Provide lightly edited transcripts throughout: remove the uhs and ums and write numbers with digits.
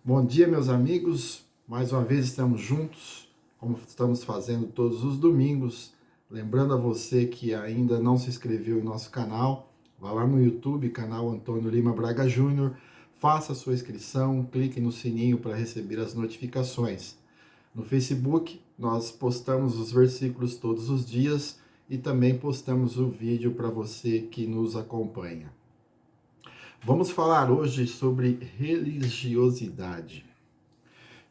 Bom dia, meus amigos. Mais uma vez estamos juntos, como estamos fazendo todos os domingos. Lembrando a você que ainda não se inscreveu em nosso canal, vá lá no YouTube, canal Antônio Lima Braga Júnior, faça a sua inscrição, clique no sininho para receber as notificações. No Facebook, nós postamos os versículos todos os dias e também postamos o vídeo para você que nos acompanha. Vamos falar hoje sobre religiosidade.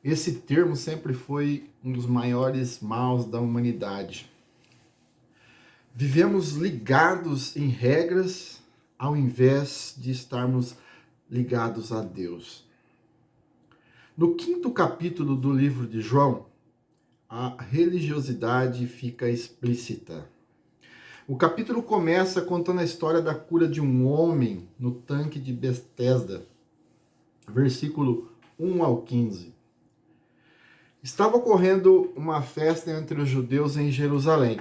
Esse termo sempre foi um dos maiores males da humanidade. Vivemos ligados em regras ao invés de estarmos ligados a Deus. No 5º capítulo do livro de João, a religiosidade fica explícita. O capítulo começa contando a história da cura de um homem no tanque de Betesda, versículo 1 ao 15. Estava ocorrendo uma festa entre os judeus em Jerusalém,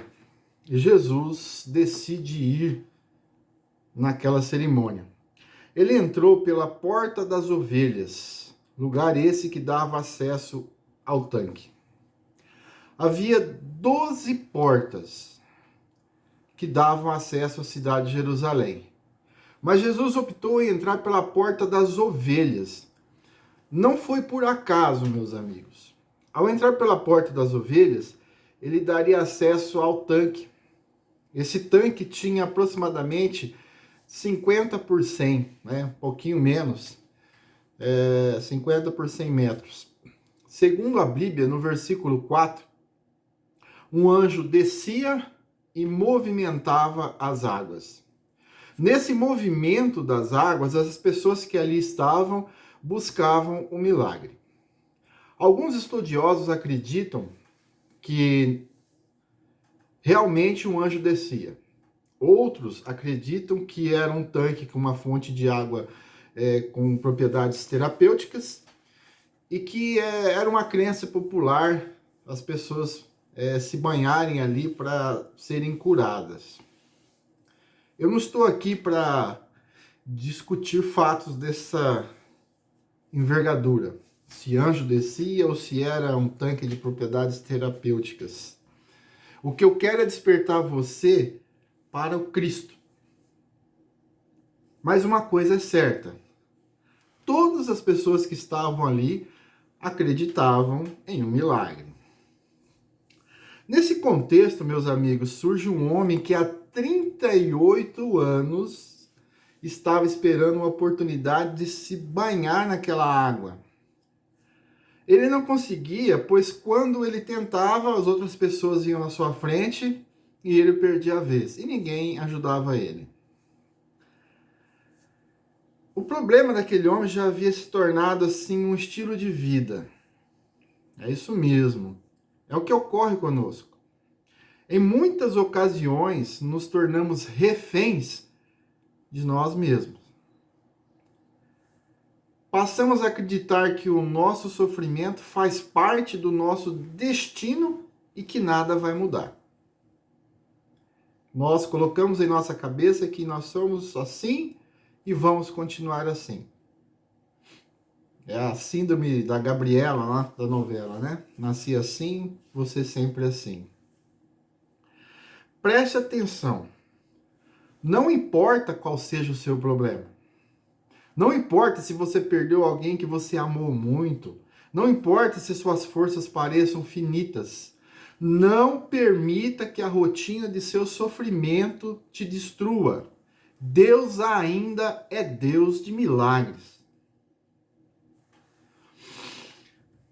e Jesus decide ir naquela cerimônia. Ele entrou pela Porta das Ovelhas, lugar esse que dava acesso ao tanque. Havia 12 portas que davam acesso à cidade de Jerusalém. Mas Jesus optou em entrar pela Porta das Ovelhas. Não foi por acaso, meus amigos. Ao entrar pela Porta das Ovelhas, ele daria acesso ao tanque. Esse tanque tinha aproximadamente 50 por 100, um pouquinho menos, 50 por 100 metros. Segundo a Bíblia, no versículo 4, um anjo descia e movimentava as águas. Nesse movimento das águas, as pessoas que ali estavam buscavam o milagre. Alguns estudiosos acreditam que realmente um anjo descia. Outros acreditam que era um tanque com uma fonte de água com propriedades terapêuticas e que era uma crença popular as pessoas se banharem ali para serem curadas. Eu não estou aqui para discutir fatos dessa envergadura, se anjo descia ou se era um tanque de propriedades terapêuticas. O que eu quero é despertar você para o Cristo. Mas uma coisa é certa: todas as pessoas que estavam ali acreditavam em um milagre. Nesse contexto, meus amigos, surge um homem que há 38 anos estava esperando uma oportunidade de se banhar naquela água. Ele não conseguia, pois quando ele tentava, as outras pessoas iam na sua frente e ele perdia a vez. E ninguém ajudava ele. O problema daquele homem já havia se tornado assim um estilo de vida. É isso mesmo. É o que ocorre conosco. Em muitas ocasiões, nos tornamos reféns de nós mesmos. Passamos a acreditar que o nosso sofrimento faz parte do nosso destino e que nada vai mudar. Nós colocamos em nossa cabeça que nós somos assim e vamos continuar assim. É a síndrome da Gabriela lá da novela, né? Nasci assim, você sempre assim. Preste atenção. Não importa qual seja o seu problema. Não importa se você perdeu alguém que você amou muito. Não importa se suas forças pareçam finitas. Não permita que a rotina de seu sofrimento te destrua. Deus ainda é Deus de milagres.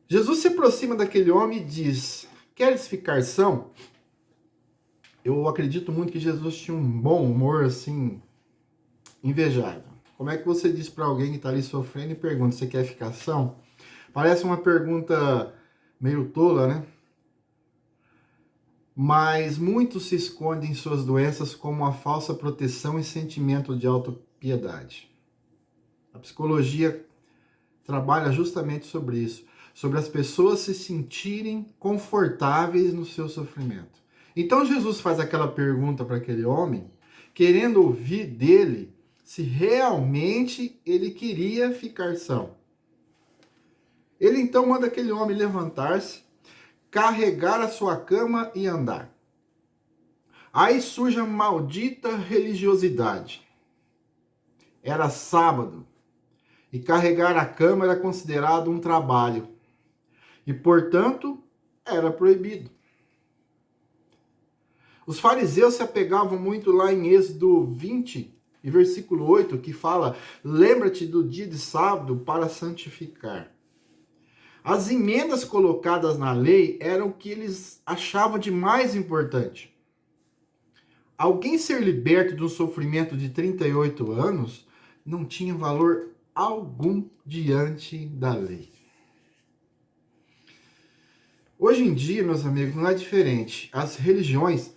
Jesus se aproxima daquele homem e diz: queres ficar são? Eu acredito muito que Jesus tinha um bom humor, assim, invejável. Como é que você diz para alguém que está ali sofrendo e pergunta: você quer ficar são? Parece uma pergunta meio tola, né? Mas muitos se escondem em suas doenças como uma falsa proteção e sentimento de autopiedade. A psicologia trabalha justamente sobre isso, sobre as pessoas se sentirem confortáveis no seu sofrimento. Então Jesus faz aquela pergunta para aquele homem, querendo ouvir dele se realmente ele queria ficar são. Ele então manda aquele homem levantar-se, carregar a sua cama e andar. Aí surge a maldita religiosidade. Era sábado e carregar a cama era considerado um trabalho e, portanto, era proibido. Os fariseus se apegavam muito lá em Êxodo 20 e versículo 8, que fala: lembra-te do dia de sábado para santificar. As emendas colocadas na lei eram o que eles achavam de mais importante. Alguém ser liberto de um sofrimento de 38 anos não tinha valor algum diante da lei. Hoje em dia, meus amigos, não é diferente. As religiões,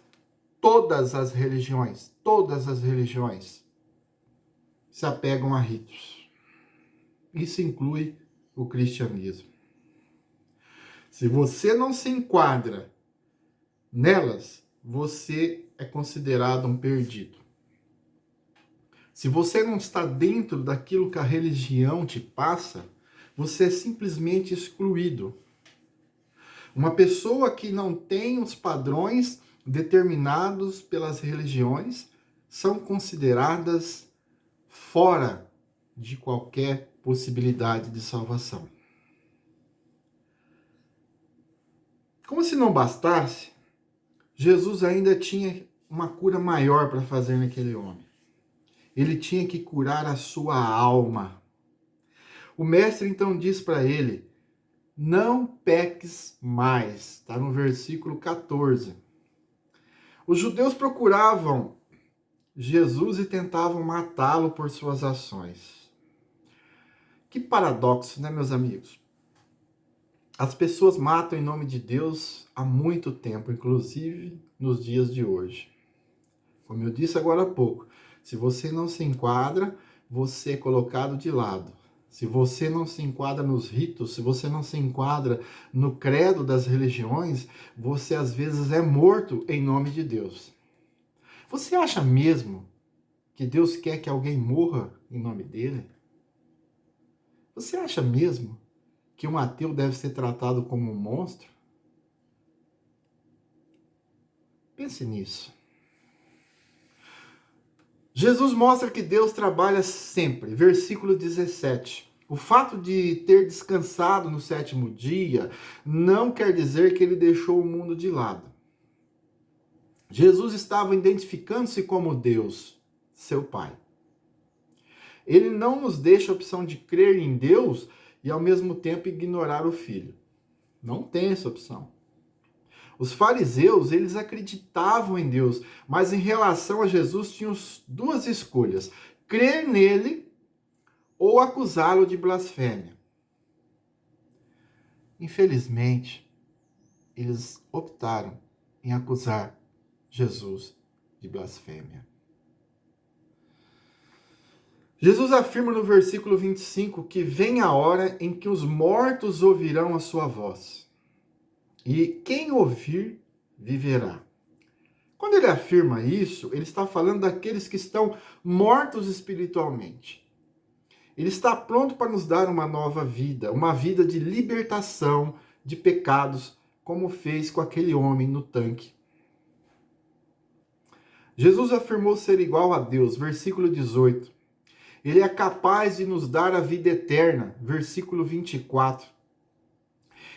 todas as religiões, se apegam a ritos. Isso inclui o cristianismo. Se você não se enquadra nelas, você é considerado um perdido. Se você não está dentro daquilo que a religião te passa, você é simplesmente excluído. Uma pessoa que não tem os padrões determinados pelas religiões são consideradas fora de qualquer possibilidade de salvação. Como se não bastasse, Jesus ainda tinha uma cura maior para fazer naquele homem. Ele tinha que curar a sua alma. O mestre então diz para ele: não peques mais. Está no versículo 14. Os judeus procuravam Jesus e tentavam matá-lo por suas ações. Que paradoxo, né, meus amigos? As pessoas matam em nome de Deus há muito tempo, inclusive nos dias de hoje. Como eu disse agora há pouco, se você não se enquadra, você é colocado de lado. Se você não se enquadra nos ritos, se você não se enquadra no credo das religiões, você às vezes é morto em nome de Deus. Você acha mesmo que Deus quer que alguém morra em nome dele? Você acha mesmo que um ateu deve ser tratado como um monstro? Pense nisso. Jesus mostra que Deus trabalha sempre. Versículo 17. O fato de ter descansado no sétimo dia não quer dizer que ele deixou o mundo de lado. Jesus estava identificando-se como Deus, seu Pai. Ele não nos deixa a opção de crer em Deus e ao mesmo tempo ignorar o Filho. Não tem essa opção. Os fariseus, eles acreditavam em Deus, mas em relação a Jesus tinham duas escolhas: crer nele ou acusá-lo de blasfêmia. Infelizmente, eles optaram em acusar Jesus de blasfêmia. Jesus afirma no versículo 25 que vem a hora em que os mortos ouvirão a sua voz. E quem ouvir, viverá. Quando ele afirma isso, ele está falando daqueles que estão mortos espiritualmente. Ele está pronto para nos dar uma nova vida, uma vida de libertação de pecados, como fez com aquele homem no tanque. Jesus afirmou ser igual a Deus, versículo 18. Ele é capaz de nos dar a vida eterna, versículo 24.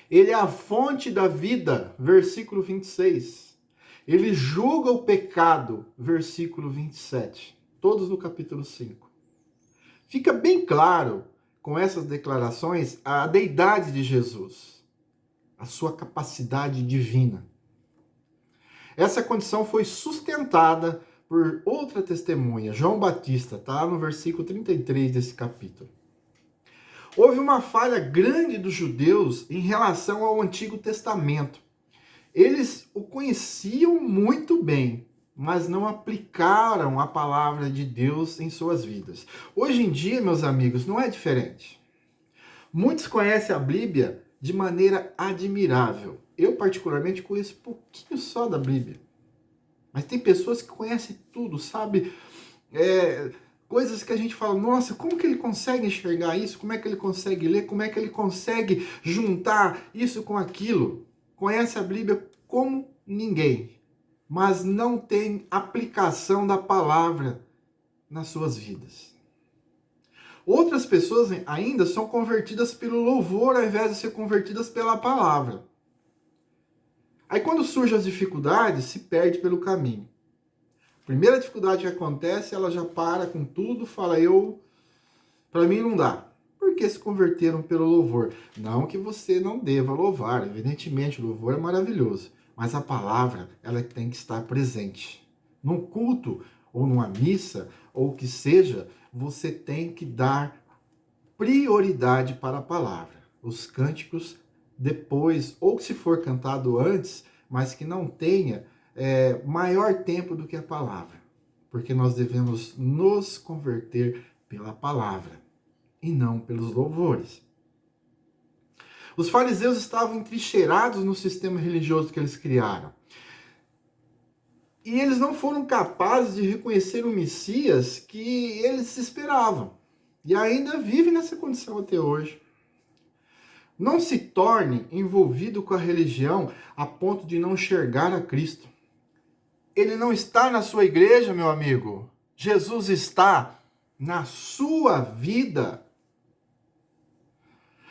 Ele é a fonte da vida, versículo 26. Ele julga o pecado, versículo 27. Todos no capítulo 5. Fica bem claro, com essas declarações, a deidade de Jesus, a sua capacidade divina. Essa condição foi sustentada por outra testemunha, João Batista, está no versículo 33 desse capítulo. Houve uma falha grande dos judeus em relação ao Antigo Testamento. Eles o conheciam muito bem, mas não aplicaram a palavra de Deus em suas vidas. Hoje em dia, meus amigos, não é diferente. Muitos conhecem a Bíblia de maneira admirável. Eu, particularmente, conheço pouquinho só da Bíblia. Mas tem pessoas que conhecem tudo, sabe? Coisas que a gente fala, nossa, como que ele consegue enxergar isso? Como é que ele consegue ler? Como é que ele consegue juntar isso com aquilo? Conhece a Bíblia como ninguém, mas não tem aplicação da palavra nas suas vidas. Outras pessoas ainda são convertidas pelo louvor ao invés de ser convertidas pela palavra. Aí quando surgem as dificuldades, se perde pelo caminho. Primeira dificuldade que acontece, ela já para com tudo, fala, para mim não dá. Porque se converteram pelo louvor. Não que você não deva louvar, evidentemente o louvor é maravilhoso, mas a palavra, ela tem que estar presente. Num culto, ou numa missa, ou o que seja, você tem que dar prioridade para a palavra. Os cânticos depois, ou se for cantado antes, mas que não tenha maior tempo do que a palavra. Porque nós devemos nos converter pela palavra e não pelos louvores. Os fariseus estavam entrincheirados no sistema religioso que eles criaram. E eles não foram capazes de reconhecer o Messias que eles esperavam. E ainda vivem nessa condição até hoje. Não se torne envolvido com a religião a ponto de não enxergar a Cristo. Ele não está na sua igreja, meu amigo. Jesus está na sua vida.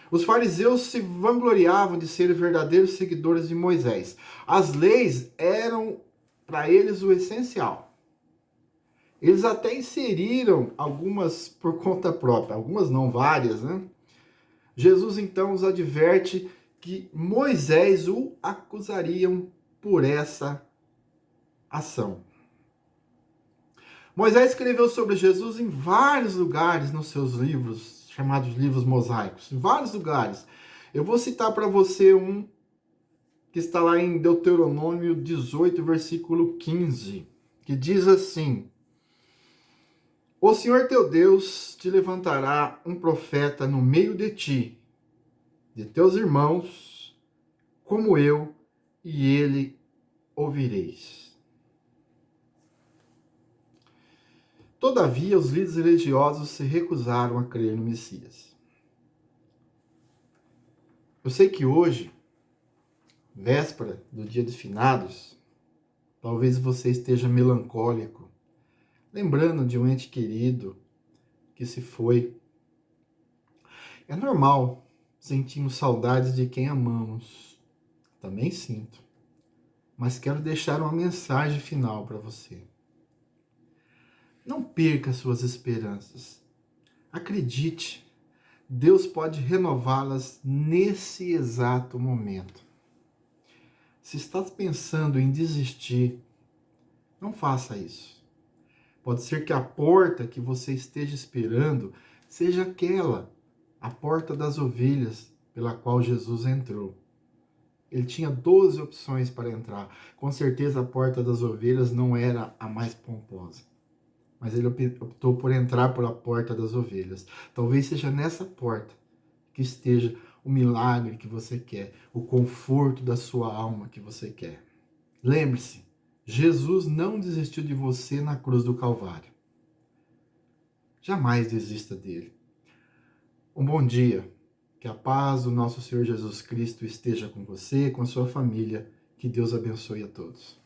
Os fariseus se vangloriavam de serem verdadeiros seguidores de Moisés. As leis eram para eles o essencial. Eles até inseriram algumas por conta própria, algumas não, várias, né? Jesus então os adverte que Moisés o acusariam por essa ação. Moisés escreveu sobre Jesus em vários lugares nos seus livros, chamados livros mosaicos, em vários lugares. Eu vou citar para você um que está lá em Deuteronômio 18, versículo 15, que diz assim: O Senhor teu Deus te levantará um profeta no meio de ti, de teus irmãos, como eu, e ele ouvireis. Todavia, os líderes religiosos se recusaram a crer no Messias. Eu sei que hoje, véspera do Dia de Finados, talvez você esteja melancólico, lembrando de um ente querido que se foi. É normal sentirmos saudades de quem amamos. Também sinto. Mas quero deixar uma mensagem final para você. Não perca suas esperanças. Acredite, Deus pode renová-las nesse exato momento. Se está pensando em desistir, não faça isso. Pode ser que a porta que você esteja esperando seja aquela, a porta das ovelhas pela qual Jesus entrou. Ele tinha 12 opções para entrar. Com certeza a porta das ovelhas não era a mais pomposa. Mas ele optou por entrar pela porta das ovelhas. Talvez seja nessa porta que esteja o milagre que você quer, o conforto da sua alma que você quer. Lembre-se, Jesus não desistiu de você na cruz do Calvário. Jamais desista dele. Um bom dia. Que a paz do nosso Senhor Jesus Cristo esteja com você, com a sua família. Que Deus abençoe a todos.